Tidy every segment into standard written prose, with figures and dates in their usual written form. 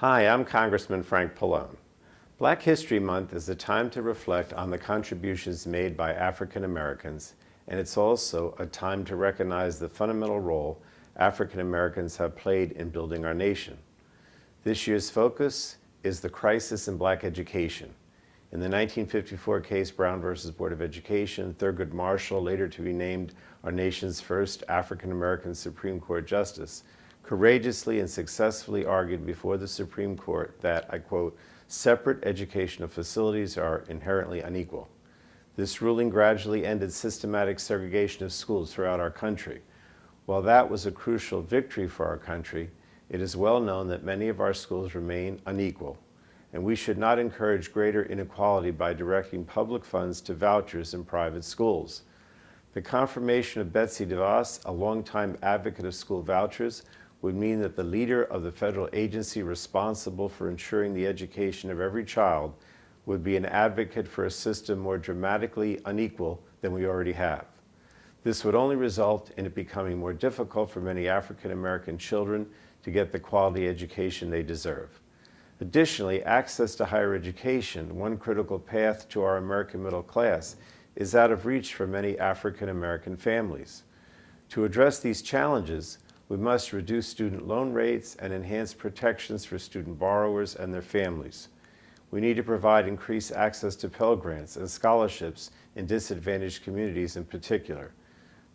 Hi, I'm Congressman Frank Pallone. Black History Month is a time to reflect on the contributions made by African Americans, and it's also a time to recognize the fundamental role African Americans have played in building our nation. This year's focus is the crisis in black education. In the 1954 case Brown versus Board of Education, Thurgood Marshall, later to be named our nation's first African American Supreme Court Justice, courageously and successfully argued before the Supreme Court that, I quote, "separate educational facilities are inherently unequal." This ruling gradually ended systematic segregation of schools throughout our country. While that was a crucial victory for our country, it is well known that many of our schools remain unequal, and we should not encourage greater inequality by directing public funds to vouchers in private schools. The confirmation of Betsy DeVos, a longtime advocate of school vouchers, would mean that the leader of the federal agency responsible for ensuring the education of every child would be an advocate for a system more dramatically unequal than we already have. This would only result in it becoming more difficult for many African American children to get the quality education they deserve. Additionally, access to higher education, one critical path to our American middle class, is out of reach for many African American families. To address these challenges, we must reduce student loan rates and enhance protections for student borrowers and their families. We need to provide increased access to Pell Grants and scholarships in disadvantaged communities in particular.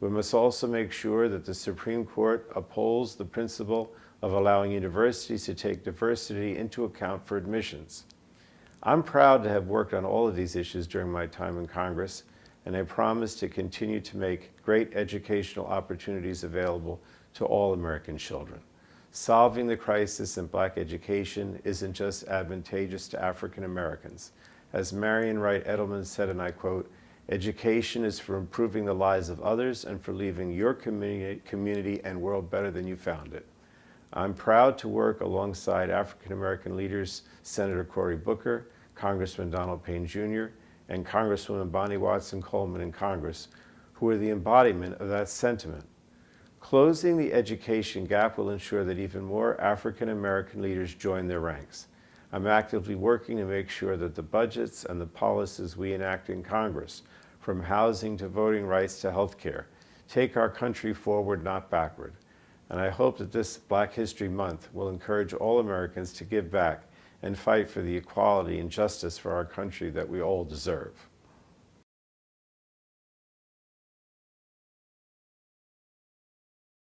We must also make sure that the Supreme Court upholds the principle of allowing universities to take diversity into account for admissions. I'm proud to have worked on all of these issues during my time in Congress, and I promise to continue to make great educational opportunities available to all American children. Solving the crisis in black education isn't just advantageous to African Americans. As Marian Wright Edelman said, and I quote, "Education is for improving the lives of others and for leaving your community and world better than you found it." I'm proud to work alongside African American leaders Senator Cory Booker, Congressman Donald Payne Jr., and Congresswoman Bonnie Watson Coleman in Congress, who are the embodiment of that sentiment. Closing the education gap will ensure that even more African American leaders join their ranks. I'm actively working to make sure that the budgets and the policies we enact in Congress, from housing to voting rights to health care, take our country forward, not backward. And I hope that this Black History Month will encourage all Americans to give back and fight for the equality and justice for our country that we all deserve.